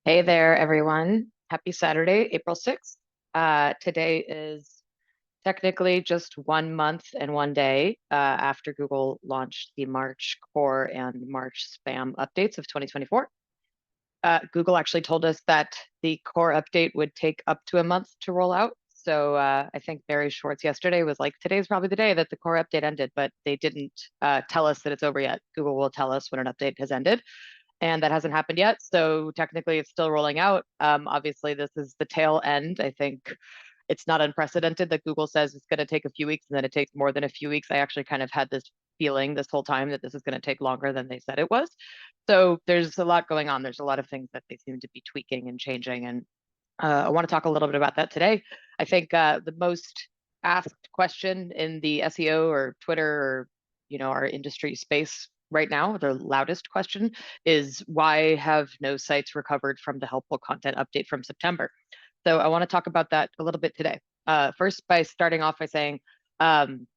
Hey there, everyone. Happy Saturday, April 6th. Today is technically just 1 month and 1 day after Google launched the March core and March spam updates of 2024. Google actually told us that the core update would take up to a month to roll out. So I think Barry Schwartz yesterday was like, today's probably the day that the core update ended, but they didn't tell us that it's over yet. Google will tell us when an update has ended, and that hasn't happened yet. So technically, it's still rolling out. Obviously, this is the tail end. I think it's not unprecedented that Google says it's going to take a few weeks and then it takes more than a few weeks. I actually kind of had this feeling this whole time that this is going to take longer than they said it was. So there's a lot going on. There's a lot of things that they seem to be tweaking and changing. And I want to talk a little bit about that today. I think the most asked question in the SEO or Twitter or our industry space right now, the loudest question is why have no sites recovered from the helpful content update from September? So I want to talk about that a little bit today. First, by starting off by saying, um,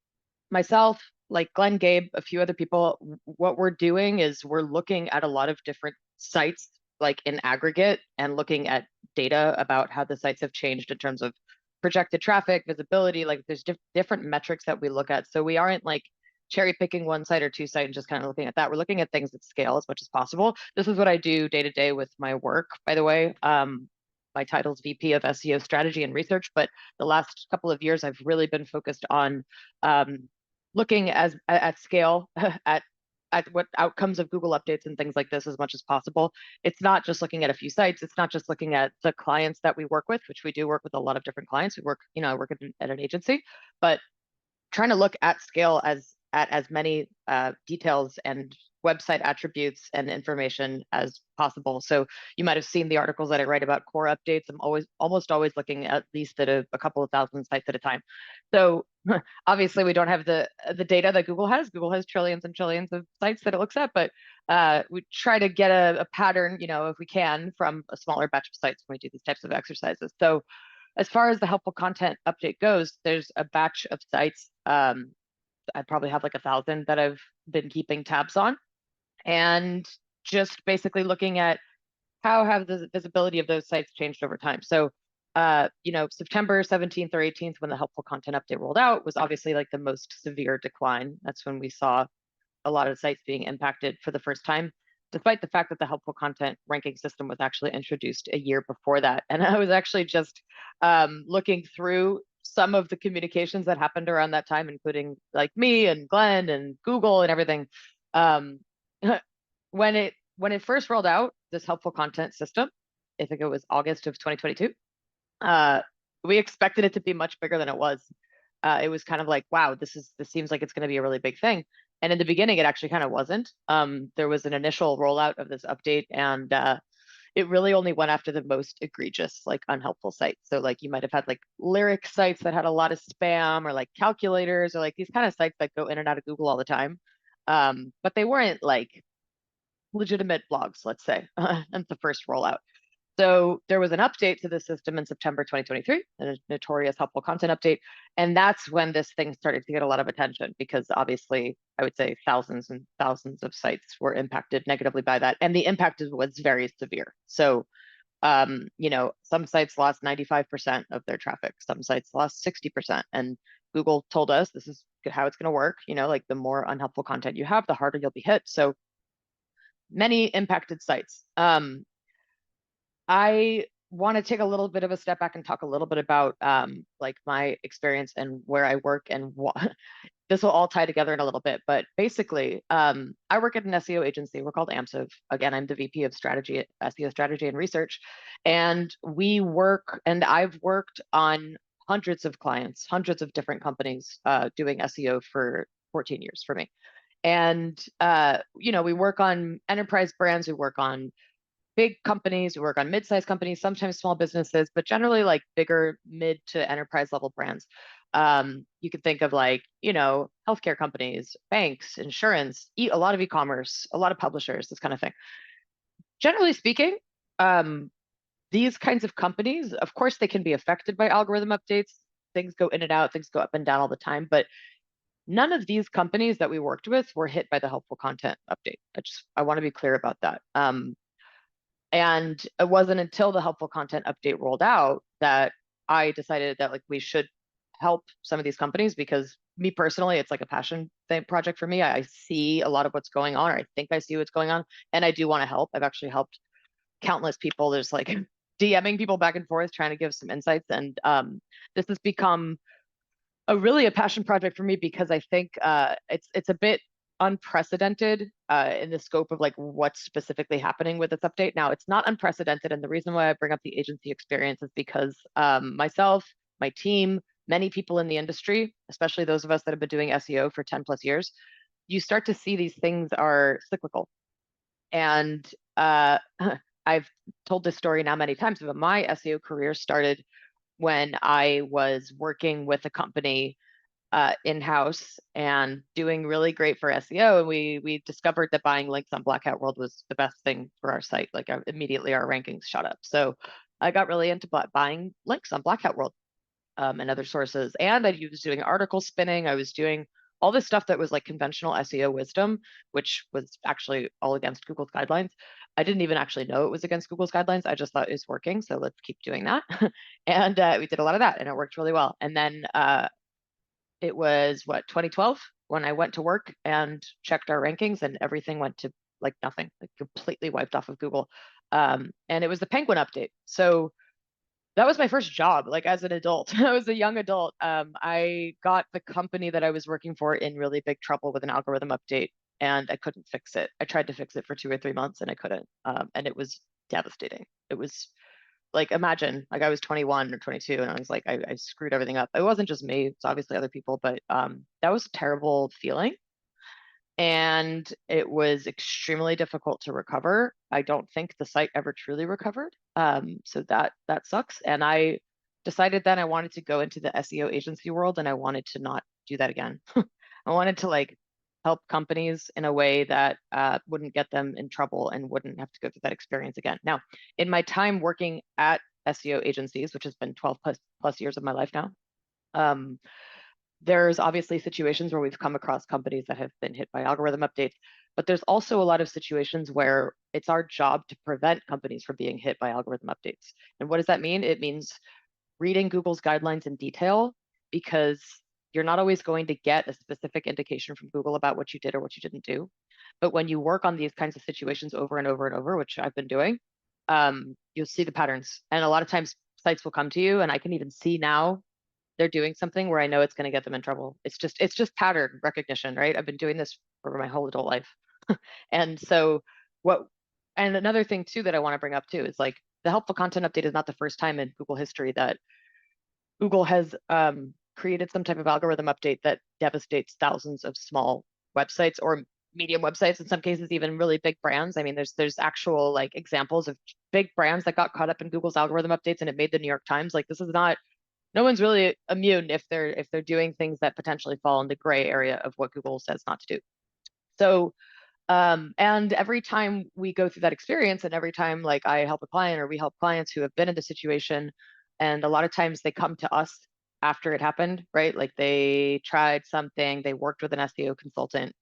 myself, like Glenn, Gabe, a few other people, what we're doing is we're looking at a lot of different sites, like in aggregate, and looking at data about how the sites have changed in terms of projected traffic, visibility. Like there's different metrics that we look at. So we aren't like cherry picking one site or two sites and just kind of looking at that. We're looking at things at scale as much as possible. This is what I do day to day with my work, by the way. My title's VP of SEO strategy and research, but the last couple of years I've really been focused on looking at scale at what outcomes of Google updates and things like this as much as possible. It's not just looking at a few sites. It's not just looking at the clients that we work with, which we do work with a lot of different clients. We work, I work at an agency, but trying to look at scale at as many details and website attributes and information as possible. So you might have seen the articles that I write about core updates. I'm almost always looking at least at a couple of thousand sites at a time. So obviously we don't have the data that Google has. Google has trillions and trillions of sites that it looks at, but we try to get a pattern, if we can, from a smaller batch of sites when we do these types of exercises. So as far as the helpful content update goes, there's a batch of sites. I probably have like 1,000 that I've been keeping tabs on, and just basically looking at how have the visibility of those sites changed over time. So, September 17th or 18th, when the helpful content update rolled out, was obviously like the most severe decline. That's when we saw a lot of sites being impacted for the first time, despite the fact that the helpful content ranking system was actually introduced a year before that. And I was actually just looking through some of the communications that happened around that time, including like me and Glenn and Google and everything. Um, when it first rolled out, this helpful content system, I think it was August of 2022. Uh, we expected it to be much bigger than it was. It was kind of like, wow, this seems like it's going to be a really big thing. And in the beginning, it actually kind of wasn't. There was an initial rollout of this update, and it really only went after the most egregious, like unhelpful sites. So like you might have had like lyric sites that had a lot of spam, or like calculators, or like these kind of sites that go in and out of Google all the time. But they weren't like legitimate blogs, let's say, and the first rollout. So there was an update to the system in September 2023, a notorious helpful content update. And that's when this thing started to get a lot of attention, because obviously I would say thousands and thousands of sites were impacted negatively by that. And the impact was very severe. So, some sites lost 95% of their traffic, some sites lost 60%. And Google told us this is how it's going to work. Like the more unhelpful content you have, the harder you'll be hit. So many impacted sites. I want to take a little bit of a step back and talk a little bit about like my experience and where I work, and this will all tie together in a little bit. But basically, I work at an SEO agency. We're called AMSIV. Again, I'm the VP of strategy, SEO strategy and research, and I've worked on hundreds of clients, hundreds of different companies doing SEO for 14 years for me. And we work on enterprise brands, we work on big companies, we work on mid-sized companies, sometimes small businesses, but generally like bigger mid to enterprise level brands. You could think of like, healthcare companies, banks, insurance, a lot of e-commerce, a lot of publishers, this kind of thing. Generally speaking, um, these kinds of companies, of course, they can be affected by algorithm updates. Things go in and out, things go up and down all the time, but none of these companies that we worked with were hit by the helpful content update. I want to be clear about that. And it wasn't until the helpful content update rolled out that I decided that like we should help some of these companies, because me personally, it's like a passion thing project for me. I see a lot of what's going on, or I think I see what's going on, and I do want to help. I've actually helped countless people. There's like DMing people back and forth trying to give some insights, and this has become a passion project for me, because I think it's a bit unprecedented in the scope of like what's specifically happening with this update. Now, it's not unprecedented, and the reason why I bring up the agency experience is because myself, my team, many people in the industry, especially those of us that have been doing SEO for 10 plus years, you start to see these things are cyclical. And I've told this story now many times, but my SEO career started when I was working with a company in-house and doing really great for SEO. And we discovered that buying links on Black Hat World was the best thing for our site. Like immediately our rankings shot up. So I got really into buying links on Black Hat World and other sources. And I was doing article spinning. I was doing all this stuff that was like conventional SEO wisdom, which was actually all against Google's guidelines. I didn't even actually know it was against Google's guidelines. I just thought it was working. So let's keep doing that. And we did a lot of that and it worked really well. And then it was 2012 when I went to work and checked our rankings, and everything went to like nothing, like completely wiped off of Google. And it was the Penguin update. So that was my first job, like as an adult. I was a young adult. I got the company that I was working for in really big trouble with an algorithm update, and I couldn't fix it. I tried to fix it for 2 or 3 months, and I couldn't. And it was devastating. It was like, imagine, like I was 21 or 22, and I was like, I screwed everything up. It wasn't just me; it's obviously other people, but that was a terrible feeling, and it was extremely difficult to recover. I don't think the site ever truly recovered. So that sucks. And I decided then I wanted to go into the SEO agency world, and I wanted to not do that again. I wanted to like help companies in a way that wouldn't get them in trouble and wouldn't have to go through that experience again. Now, in my time working at SEO agencies, which has been 12 plus years of my life now, there's obviously situations where we've come across companies that have been hit by algorithm updates, but there's also a lot of situations where it's our job to prevent companies from being hit by algorithm updates. And what does that mean? It means reading Google's guidelines in detail, because you're not always going to get a specific indication from Google about what you did or what you didn't do. But when you work on these kinds of situations over and over and over, which I've been doing, you'll see the patterns. And a lot of times sites will come to you, and I can even see now they're doing something where I know it's going to get them in trouble. It's just pattern recognition, right? I've been doing this for my whole adult life. And so what and another thing too that I want to bring up too is like the helpful content update is not the first time in Google history that Google has created some type of algorithm update that devastates thousands of small websites or medium websites, in some cases even really big brands. I mean, there's actual like examples of big brands that got caught up in Google's algorithm updates and it made the New York Times. Like this is not no one's really immune if they're doing things that potentially fall in the gray area of what Google says not to do. So and every time we go through that experience, and every time like I help a client or we help clients who have been in the situation, and a lot of times they come to us after it happened, right? Like they tried something, they worked with an SEO consultant.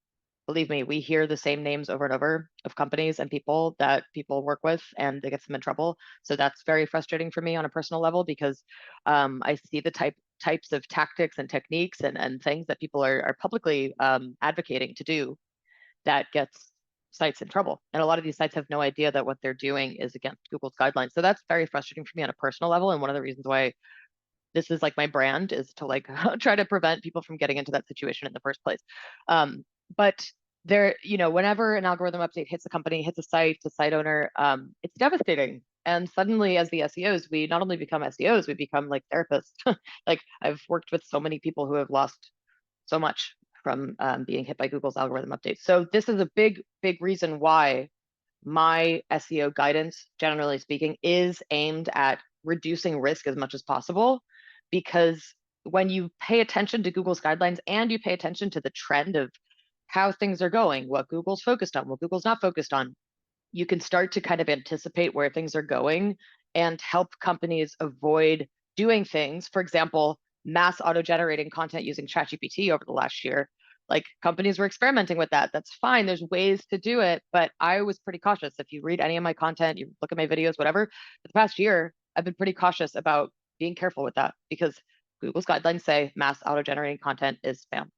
Believe me, we hear the same names over and over of companies and people that people work with, and it gets them in trouble. So that's very frustrating for me on a personal level, because I see the types of tactics and techniques and things that people are publicly advocating to do that gets sites in trouble. And a lot of these sites have no idea that what they're doing is against Google's guidelines. So that's very frustrating for me on a personal level. And one of the reasons why this is like my brand is to like try to prevent people from getting into that situation in the first place. But there, whenever an algorithm update hits a company, hits a site, the site owner, it's devastating. And suddenly, as the SEOs, we not only become SEOs, we become like therapists. Like I've worked with so many people who have lost so much from being hit by Google's algorithm updates. So this is a big, big reason why my SEO guidance, generally speaking, is aimed at reducing risk as much as possible. Because when you pay attention to Google's guidelines and you pay attention to the trend of how things are going, what Google's focused on, what Google's not focused on, you can start to kind of anticipate where things are going and help companies avoid doing things. For example, mass auto-generating content using ChatGPT over the last year. Like companies were experimenting with that. That's fine. There's ways to do it, but I was pretty cautious. If you read any of my content, you look at my videos, whatever, for the past year, I've been pretty cautious about being careful with that because Google's guidelines say mass auto-generating content is spam.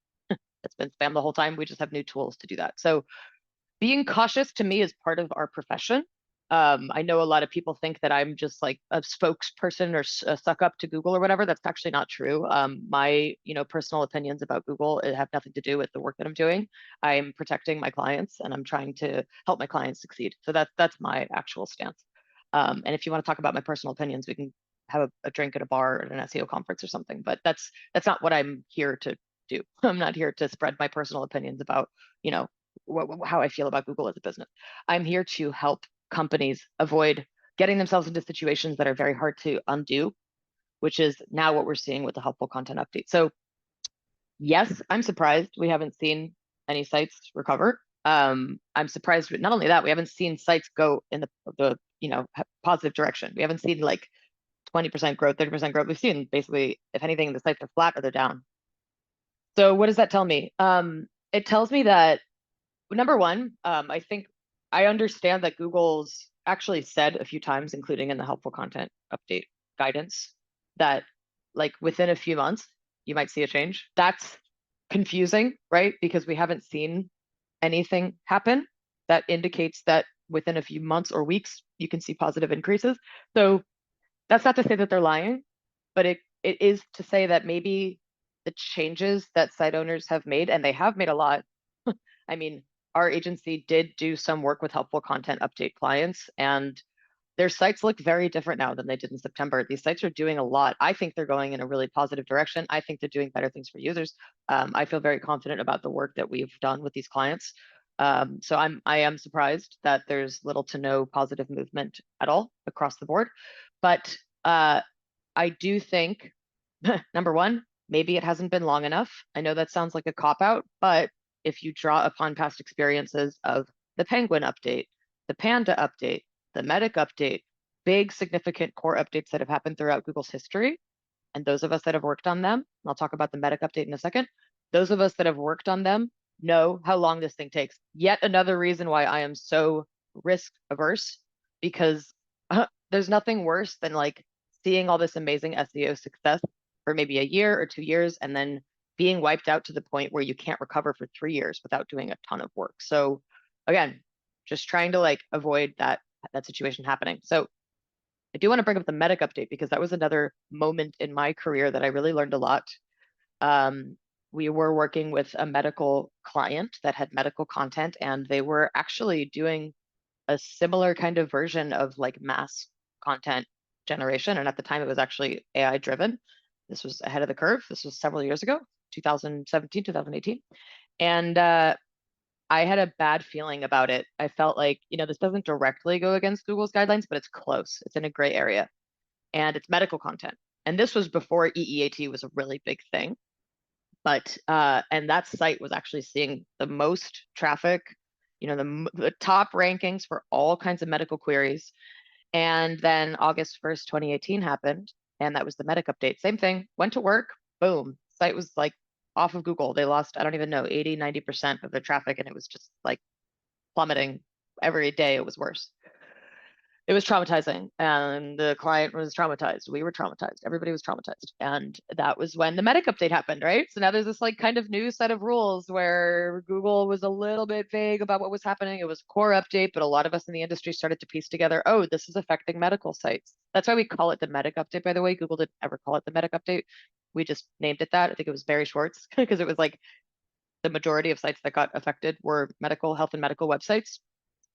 It's been spam the whole time. We just have new tools to do that. So being cautious to me is part of our profession. I know a lot of people think that I'm just like a spokesperson or suck up to Google or whatever. That's actually not true. My, personal opinions about Google have nothing to do with the work that I'm doing. I'm protecting my clients and I'm trying to help my clients succeed. So that's my actual stance. And if you want to talk about my personal opinions, we can have a drink at a bar at an SEO conference or something. But that's not what I'm here to do. I'm not here to spread my personal opinions about, you know, how I feel about Google as a business. I'm here to help companies avoid getting themselves into situations that are very hard to undo, which is now what we're seeing with the helpful content update. So yes, I'm surprised we haven't seen any sites recover. I'm surprised, not only that, we haven't seen sites go in the positive direction. We haven't seen like 20% growth, 30% growth. We've seen basically, if anything, the sites are flat or they're down. So what does that tell me? It tells me that number one, I think I understand that Google's actually said a few times, including in the helpful content update guidance, that like within a few months, you might see a change. That's confusing, right? Because we haven't seen anything happen that indicates that within a few months or weeks, you can see positive increases. So that's not to say that they're lying, but it is to say that maybe the changes that site owners have made, and they have made a lot. I mean, our agency did do some work with helpful content update clients, and their sites look very different now than they did in September. These sites are doing a lot. I think they're going in a really positive direction. I think they're doing better things for users. I feel very confident about the work that we've done with these clients. So I am surprised that there's little to no positive movement at all across the board. But I do think, number one, maybe it hasn't been long enough. I know that sounds like a cop out, but if you draw upon past experiences of the Penguin update, the Panda update, the Medic update, big significant core updates that have happened throughout Google's history, and those of us that have worked on them, and I'll talk about the Medic update in a second, those of us that have worked on them know how long this thing takes. Yet another reason why I am so risk averse, because there's nothing worse than like seeing all this amazing SEO success for maybe a year or 2 years and then being wiped out to the point where you can't recover for 3 years without doing a ton of work. So again, just trying to like avoid that situation happening. So I do want to bring up the Medic update because that was another moment in my career that I really learned a lot. We were working with a medical client that had medical content, and they were actually doing a similar kind of version of like mass content generation. And at the time, it was actually AI driven. This was ahead of the curve. This was several years ago, 2017, 2018. And I had a bad feeling about it. I felt like, this doesn't directly go against Google's guidelines, but it's close. It's in a gray area and it's medical content. And this was before EEAT was a really big thing. But, and that site was actually seeing the most traffic, the top rankings for all kinds of medical queries. And then August 1st, 2018 happened. And that was the Medic update. Same thing, went to work, boom, site was like off of Google. They lost, I don't even know, 80, 90% of their traffic. And it was just like plummeting every day. It was worse. It was traumatizing and the client was traumatized. We were traumatized. Everybody was traumatized. And that was when the Medic update happened, right? So now there's this like kind of new set of rules where Google was a little bit vague about what was happening. It was a core update, but a lot of us in the industry started to piece together, oh, this is affecting medical sites. That's why we call it the Medic update, by the way. Google didn't ever call it the Medic update. We just named it that. I think it was Barry Schwartz because it was like the majority of sites that got affected were medical, health and medical websites.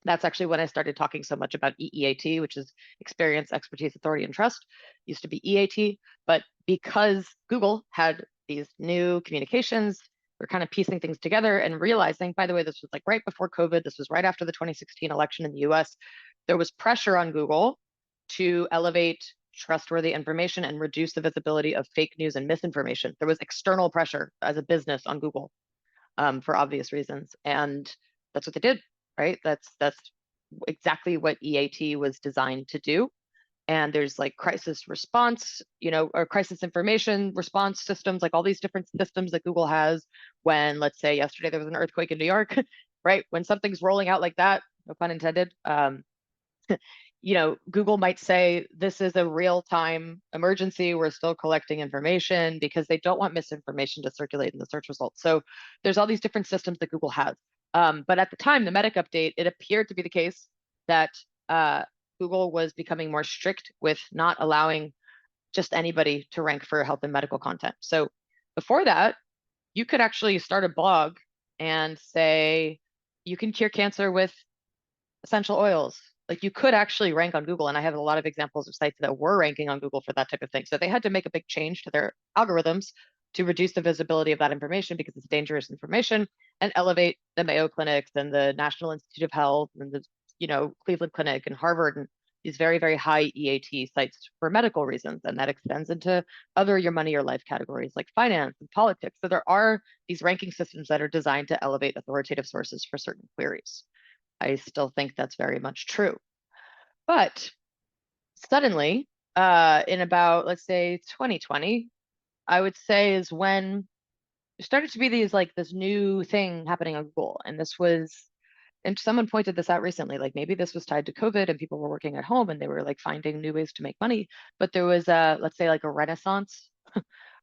That's actually when I started talking so much about EEAT, which is experience, expertise, authority, and trust. Used to be EAT, but because Google had these new communications, we're kind of piecing things together and realizing, by the way, this was like right before COVID. This was right after the 2016 election in the US. There was pressure on Google to elevate trustworthy information and reduce the visibility of fake news and misinformation. There was external pressure as a business on Google for obvious reasons. And that's what they did, right? That's exactly what EAT was designed to do. And there's like crisis response, or crisis information response systems, like all these different systems that Google has when, let's say, yesterday there was an earthquake in New York, right? When something's rolling out like that, no pun intended, Google might say this is a real-time emergency. We're still collecting information because they don't want misinformation to circulate in the search results. So there's all these different systems that Google has. But at the time, the Medic update, it appeared to be the case that Google was becoming more strict with not allowing just anybody to rank for health and medical content. So before that, you could actually start a blog and say, you can cure cancer with essential oils. Like you could actually rank on Google. And I have a lot of examples of sites that were ranking on Google for that type of thing. So they had to make a big change to their algorithms to reduce the visibility of that information because it's dangerous information, and elevate the Mayo Clinics and the National Institute of Health and the, Cleveland Clinic and Harvard and these very, very high EAT sites for medical reasons. And that extends into other your money or life categories like finance and politics. So there are these ranking systems that are designed to elevate authoritative sources for certain queries. I still think that's very much true. But suddenly, in about, let's say, 2020, I would say is when there started to be this new thing happening on Google. And and someone pointed this out recently, like maybe this was tied to COVID and people were working at home and they were like finding new ways to make money. But there was let's say like a renaissance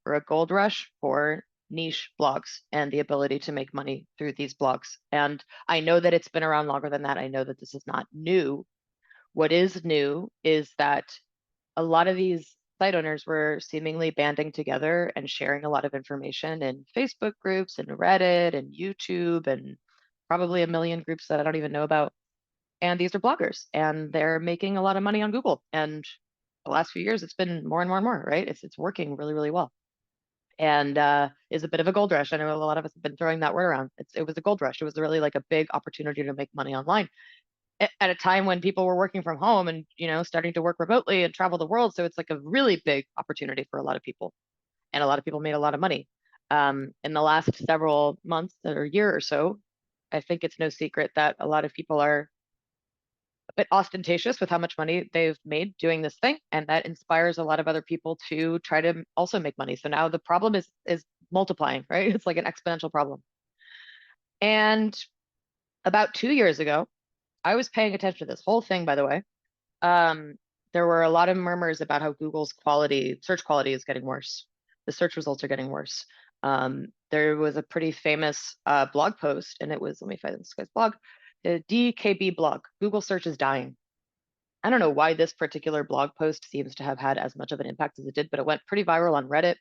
or a gold rush for niche blogs and the ability to make money through these blogs. And I know that it's been around longer than that. I know that this is not new. What is new is that a lot of these site owners were seemingly banding together and sharing a lot of information in Facebook groups and Reddit and YouTube and probably a million groups that I don't even know about. And these are bloggers and they're making a lot of money on Google. And the last few years, it's been more and more and more, right? It's working really, really well. And is a bit of a gold rush. I know a lot of us have been throwing that word around. It was a gold rush. It was really like a big opportunity to make money online at a time when people were working from home and starting to work remotely and travel the world. So it's like a really big opportunity for a lot of people, and a lot of people made a lot of money. In the last several months or year or so, I think it's no secret that a lot of people are a bit ostentatious with how much money they've made doing this thing, and that inspires a lot of other people to try to also make money. So now the problem is multiplying, right? It's like an exponential problem. And about 2 years ago, I was paying attention to this whole thing, by the way. Um, there were a lot of murmurs about how Google's search quality is getting worse. The search results are getting worse. There was a pretty famous blog post, and it was, let me find this guy's blog, the DKB blog, Google search is dying. I don't know why this particular blog post seems to have had as much of an impact as it did, but it went pretty viral on Reddit.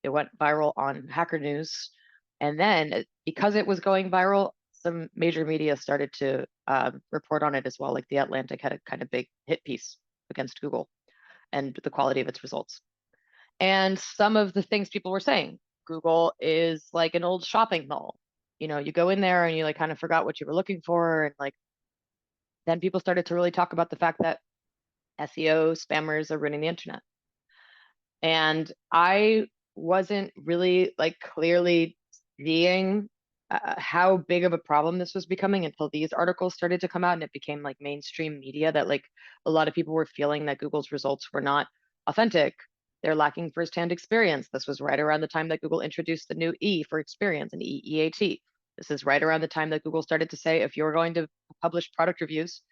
It went viral on Hacker News. And then because it was going viral, some major media started to report on it as well. Like The Atlantic had a kind of big hit piece against Google and the quality of its results. And some of the things people were saying, Google is like an old shopping mall. You go in there and you like kind of forgot what you were looking for. And like, then people started to really talk about the fact that SEO spammers are ruining the internet. And I wasn't really like clearly seeing how big of a problem this was becoming until these articles started to come out and it became like mainstream media that like a lot of people were feeling that Google's results were not authentic. They're lacking firsthand experience. This was right around the time that Google introduced the new E for experience and EEAT. This is right around the time that Google started to say if you're going to publish product reviews,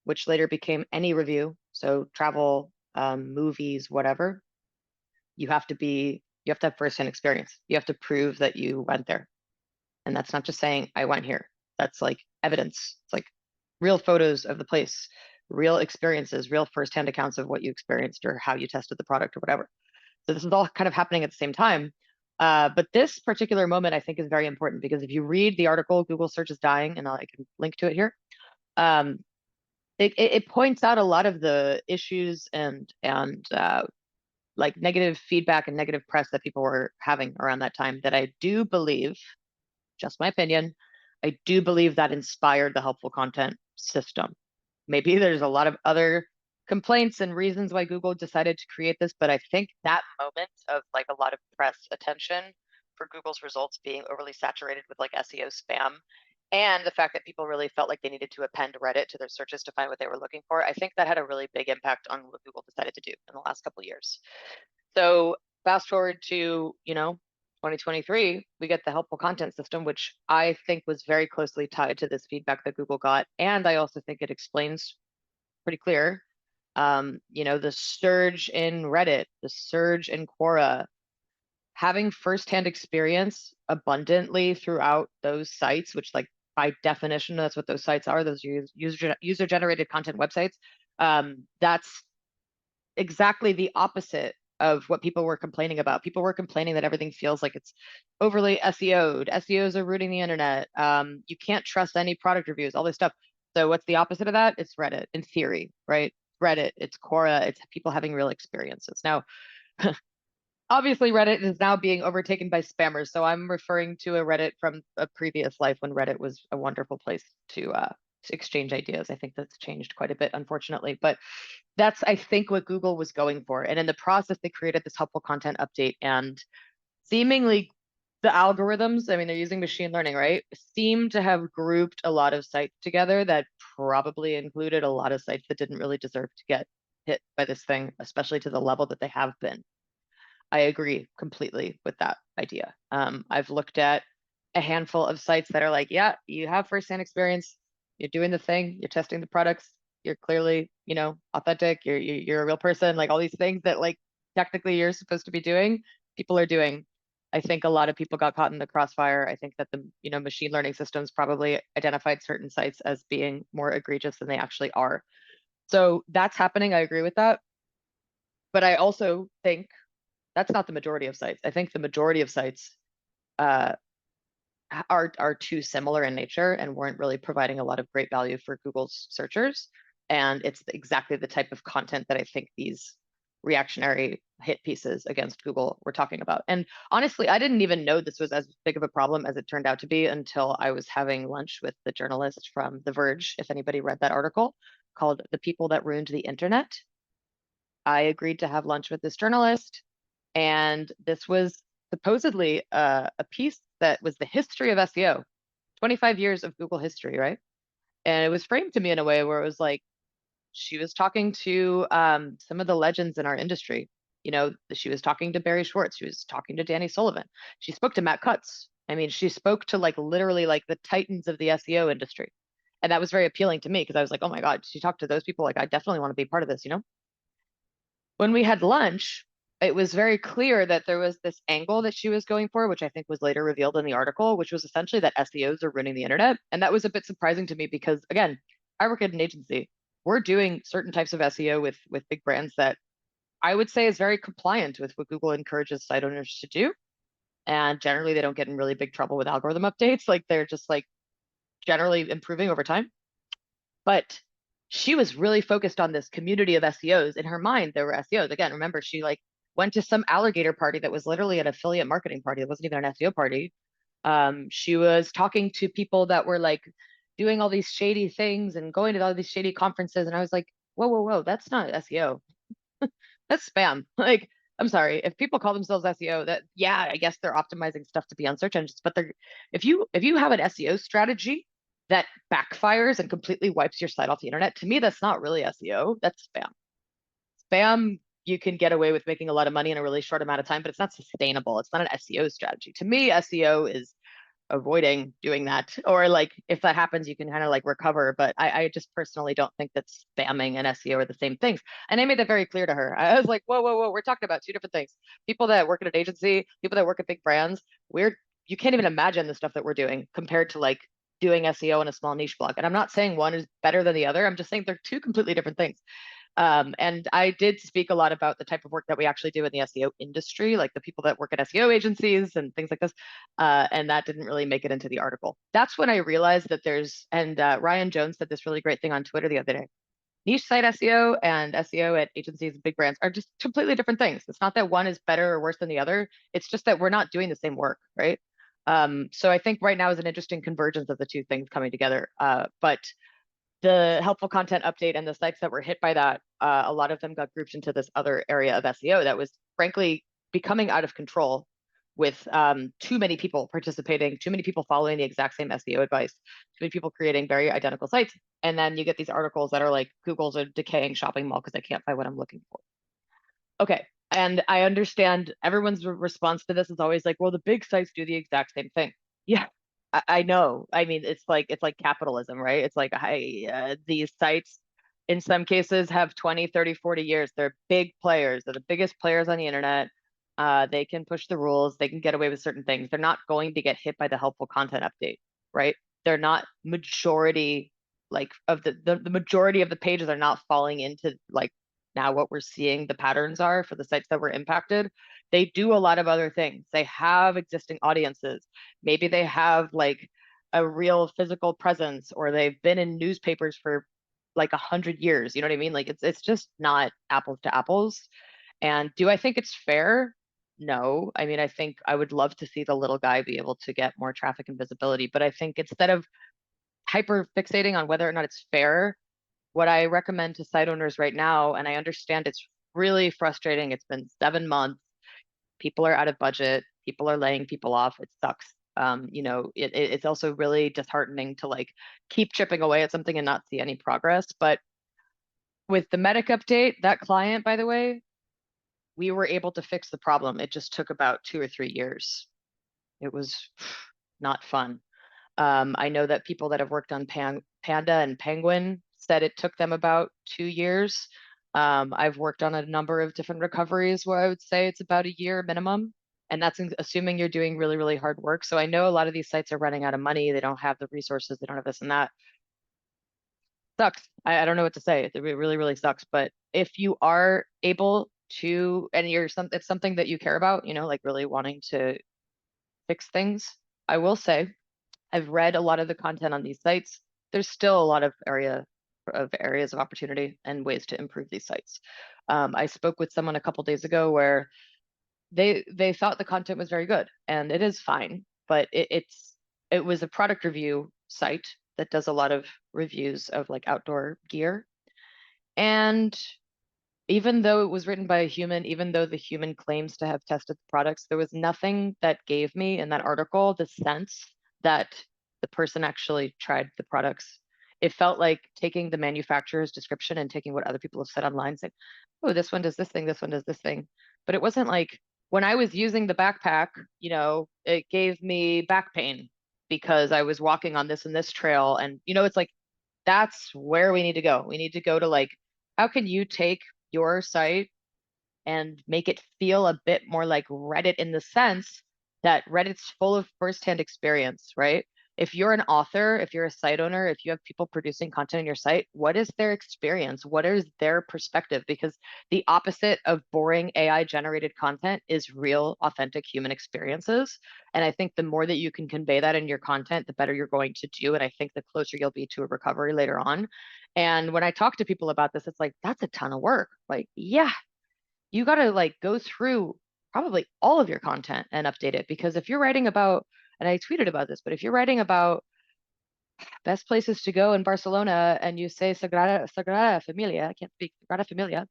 which later became any review, so travel, movies, whatever, you have to have firsthand experience. You have to prove that you went there. And that's not just saying I went here. That's like evidence. It's like real photos of the place, real experiences, real firsthand accounts of what you experienced or how you tested the product or whatever. So this is all kind of happening at the same time. But this particular moment I think is very important because if you read the article, Google search is dying, and I can link to it here. It points out a lot of the issues and like negative feedback and negative press that people were having around that time that I do believe, just my opinion, I do believe that inspired the helpful content system. Maybe there's a lot of other complaints and reasons why Google decided to create this, but I think that moment of like a lot of press attention for Google's results being overly saturated with like SEO spam and the fact that people really felt like they needed to append Reddit to their searches to find what they were looking for, I think that had a really big impact on what Google decided to do in the last couple of years. So fast forward to, 2023, we get the helpful content system, which I think was very closely tied to this feedback that Google got. And I also think it explains pretty clear, the surge in Reddit, the surge in Quora, having firsthand experience abundantly throughout those sites, which like by definition, that's what those sites are, those user generated content websites. That's exactly the opposite of what people were complaining about. People were complaining that everything feels like it's overly SEO'd. SEOs are rooting the internet. You can't trust any product reviews, all this stuff. So what's the opposite of that? It's Reddit in theory, right? Reddit, it's Quora, it's people having real experiences. Now, obviously Reddit is now being overtaken by spammers. So I'm referring to a Reddit from a previous life when Reddit was a wonderful place to exchange ideas. I think that's changed quite a bit, unfortunately. But that's, I think, what Google was going for. And in the process, they created this helpful content update, and seemingly the algorithms, I mean, they're using machine learning, right? Seem to have grouped a lot of sites together that probably included a lot of sites that didn't really deserve to get hit by this thing, especially to the level that they have been. I agree completely with that idea. I've looked at a handful of sites that are like, yeah, you have firsthand experience, you're doing the thing, you're testing the products, you're clearly, authentic, you're a real person, like all these things that like technically you're supposed to be doing, people are doing. I think a lot of people got caught in the crossfire. I think that the, machine learning systems probably identified certain sites as being more egregious than they actually are. So that's happening. I agree with that. But I also think that's not the majority of sites. I think the majority of sites uh, are too similar in nature and weren't really providing a lot of great value for Google's searchers. And it's exactly the type of content that I think these reactionary hit pieces against Google were talking about. And honestly, I didn't even know this was as big of a problem as it turned out to be until I was having lunch with the journalist from The Verge, if anybody read that article, called The People That Ruined the Internet. I agreed to have lunch with this journalist, and this was supposedly a piece that was the history of SEO, 25 years of Google history, right? And it was framed to me in a way where it was like she was talking to some of the legends in our industry. She was talking to Barry Schwartz. She was talking to Danny Sullivan. She spoke to Matt Cutts. I mean, she spoke to like literally like the titans of the SEO industry. And that was very appealing to me because I was like, oh my God, she talked to those people. Like, I definitely want to be part of this. When we had lunch, it was very clear that there was this angle that she was going for, which I think was later revealed in the article, which was essentially that SEOs are ruining the internet. And that was a bit surprising to me because, again, I work at an agency. We're doing certain types of SEO with big brands that I would say is very compliant with what Google encourages site owners to do. And generally, they don't get in really big trouble with algorithm updates. Like they're just like generally improving over time. But she was really focused on this community of SEOs. In her mind, there were SEOs. Again, remember, she like went to some alligator party that was literally an affiliate marketing party. It wasn't even an SEO party. She was talking to people that were like doing all these shady things and going to all these shady conferences. And I was like, whoa, whoa, whoa, that's not SEO. That's spam. Like, I'm sorry. If people call themselves SEO, that yeah, I guess they're optimizing stuff to be on search engines, but they're if you have an SEO strategy that backfires and completely wipes your site off the internet, to me, that's not really SEO. That's spam. Spam, you can get away with making a lot of money in a really short amount of time, but it's not sustainable. It's not an SEO strategy. To me, SEO is avoiding doing that. Or like if that happens, you can kind of like recover. But I just personally don't think that spamming and SEO are the same things. And I made that very clear to her. I was like, whoa, whoa, whoa, we're talking about two different things. People that work at an agency, people that work at big brands, you can't even imagine the stuff that we're doing compared to like doing SEO in a small niche blog. And I'm not saying one is better than the other. I'm just saying they're two completely different things. And I did speak a lot about the type of work that we actually do in the SEO industry, like the people that work at SEO agencies and things like this. And that didn't really make it into the article. That's when I realized that and Ryan Jones said this really great thing on Twitter the other day. Niche site SEO and SEO at agencies and big brands are just completely different things. It's not that one is better or worse than the other. It's just that we're not doing the same work, right? So I think right now is an interesting convergence of the two things coming together. But the helpful content update and the sites that were hit by that, a lot of them got grouped into this other area of SEO that was frankly becoming out of control with too many people participating, too many people following the exact same SEO advice, too many people creating very identical sites. And then you get these articles that are like, Google's a decaying shopping mall because I can't find what I'm looking for. Okay. And I understand everyone's response to this is always like, well, the big sites do the exact same thing. Yeah, I know. I mean, it's like capitalism, right? It's like these sites in some cases have 20, 30, 40 years. They're big players. They're the biggest players on the internet. They can push the rules. They can get away with certain things. They're not going to get hit by the helpful content update, right? They're not majority like of the majority of the pages are not falling into like now what we're seeing the patterns are for the sites that were impacted. They do a lot of other things. They have existing audiences. Maybe they have like a real physical presence, or they've been in newspapers for like 100 years. You know what I mean? Like it's just not apples to apples. And do I think it's fair? No. I mean, I think I would love to see the little guy be able to get more traffic and visibility. But I think instead of hyper fixating on whether or not it's fair, what I recommend to site owners right now, and I understand it's really frustrating. It's been 7 months. People are out of budget. People are laying people off. It sucks. It's also really disheartening to like keep chipping away at something and not see any progress. But with the Medic update, that client, by the way, we were able to fix the problem. It just took about 2 or 3 years. It was not fun. I know that people that have worked on Panda and Penguin said it took them about 2 years. I've worked on a number of different recoveries where I would say it's about a year minimum. And that's assuming you're doing really, really hard work. So I know a lot of these sites are running out of money. They don't have the resources. They don't have this and that. Sucks. I don't know what to say. It really, really sucks. But if you are able to, and it's something that you care about, like really wanting to fix things, I will say I've read a lot of the content on these sites. There's still a lot of areas of opportunity and ways to improve these sites. I spoke with someone a couple days ago where they thought the content was very good, and it is fine, but it was a product review site that does a lot of reviews of like outdoor gear. And even though it was written by a human, even though the human claims to have tested the products, there was nothing that gave me in that article the sense that the person actually tried the products. It felt like taking the manufacturer's description and taking what other people have said online, saying, oh, this one does this thing, this one does this thing. But it wasn't like when I was using the backpack, it gave me back pain because I was walking on this and this trail. And, it's like, that's where we need to go. We need to go to like, how can you take your site and make it feel a bit more like Reddit in the sense that Reddit's full of firsthand experience, right? If you're an author, if you're a site owner, if you have people producing content on your site, what is their experience? What is their perspective? Because the opposite of boring AI generated content is real, authentic human experiences. And I think the more that you can convey that in your content, the better you're going to do. And I think the closer you'll be to a recovery later on. And when I talk to people about this, it's like, that's a ton of work. Like, yeah, you got to like go through probably all of your content and update it. Because if you're writing about, and I tweeted about this, but if you're writing about best places to go in Barcelona and you say Sagrada Familia, I can't speak, Sagrada Familia,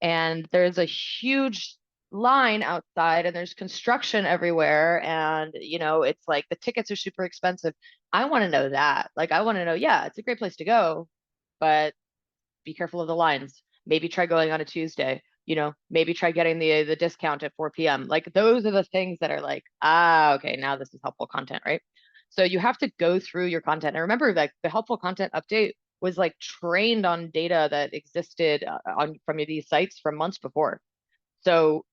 and there's a huge line outside and there's construction everywhere and it's like the tickets are super expensive. I want to know that. Like I want to know, yeah, it's a great place to go, but be careful of the lines. Maybe try going on a Tuesday. Maybe try getting the discount at 4 p.m. Like those are the things that are like, okay, now this is helpful content, right? So you have to go through your content. And remember that the helpful content update was like trained on data that existed from these sites from months before. So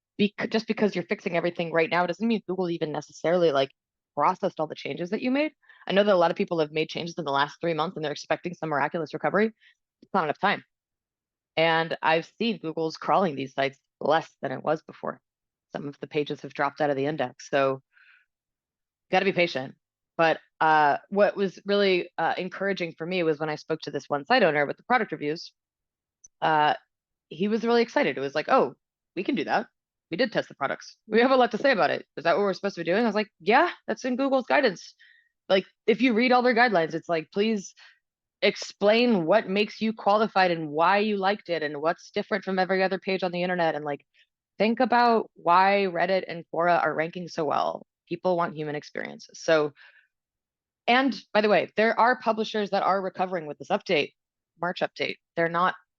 just because you're fixing everything right now doesn't mean Google even necessarily like processed all the changes that you made. I know that a lot of people have made changes in the last 3 months and they're expecting some miraculous recovery. It's not enough time. And I've seen Google's crawling these sites less than it was before. Some of the pages have dropped out of the index. So got to be patient. But what was really encouraging for me was when I spoke to this one site owner with the product reviews, he was really excited. It was like, oh, we can do that. We did test the products. We have a lot to say about it. Is that what we're supposed to be doing? I was like, yeah, that's in Google's guidance. Like, if you read all their guidelines, it's like, please explain what makes you qualified and why you liked it and what's different from every other page on the internet. And like, think about why Reddit and Quora are ranking so well. People want human experiences. So, and by the way, there are publishers that are recovering with this update, March update.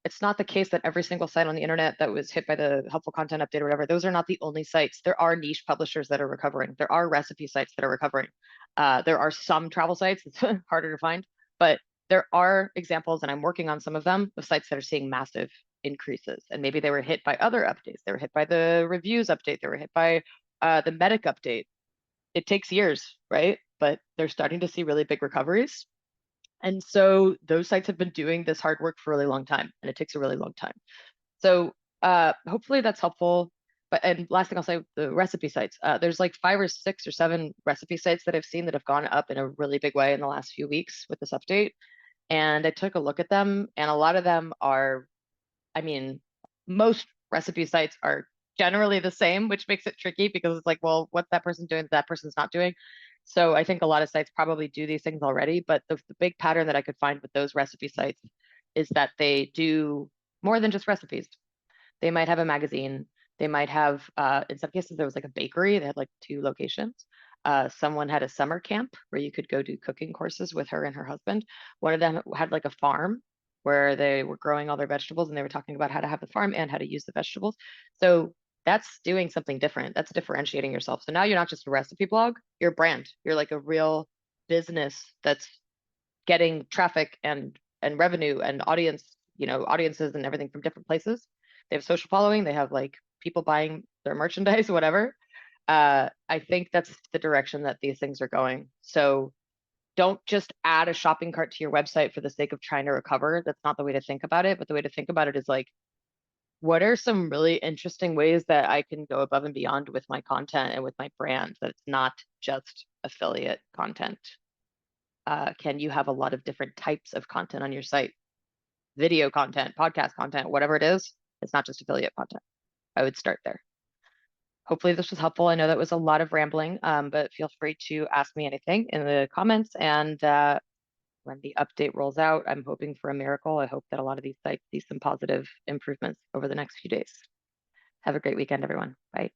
It's not the case that every single site on the internet that was hit by the helpful content update or whatever, those are not the only sites. There are niche publishers that are recovering. There are recipe sites that are recovering. There are some travel sites, it's harder to find, but there are examples, and I'm working on some of them, of sites that are seeing massive increases. And maybe they were hit by other updates. They were hit by the reviews update. They were hit by the Medic update. It takes years, right? But they're starting to see really big recoveries. And so those sites have been doing this hard work for a really long time, and it takes a really long time. So hopefully that's helpful. But and last thing I'll say, the recipe sites. There's like 5 or 6 or 7 recipe sites that I've seen that have gone up in a really big way in the last few weeks with this update. And I took a look at them, and a lot of them are, I mean, most recipe sites are generally the same, which makes it tricky because it's like, well, what's that person doing that person's not doing? So I think a lot of sites probably do these things already, but the big pattern that I could find with those recipe sites is that they do more than just recipes. They might have a magazine. They might have, in some cases, there was like a bakery. They had like 2 locations. Someone had a summer camp where you could go do cooking courses with her and her husband. One of them had like a farm where they were growing all their vegetables, and they were talking about how to have the farm and how to use the vegetables. So that's doing something different. That's differentiating yourself. So now you're not just a recipe blog, you're a brand. You're like a real business that's getting traffic and revenue and audience, audiences and everything from different places. They have social following, they have like people buying their merchandise, whatever. I think that's the direction that these things are going. So don't just add a shopping cart to your website for the sake of trying to recover. That's not the way to think about it. But the way to think about it is like, what are some really interesting ways that I can go above and beyond with my content and with my brand that's not just affiliate content? Can you have a lot of different types of content on your site? Video content, podcast content, whatever it is, it's not just affiliate content. I would start there. Hopefully this was helpful. I know that was a lot of rambling, but feel free to ask me anything in the comments. And when the update rolls out, I'm hoping for a miracle. I hope that a lot of these sites see some positive improvements over the next few days. Have a great weekend, everyone. Bye.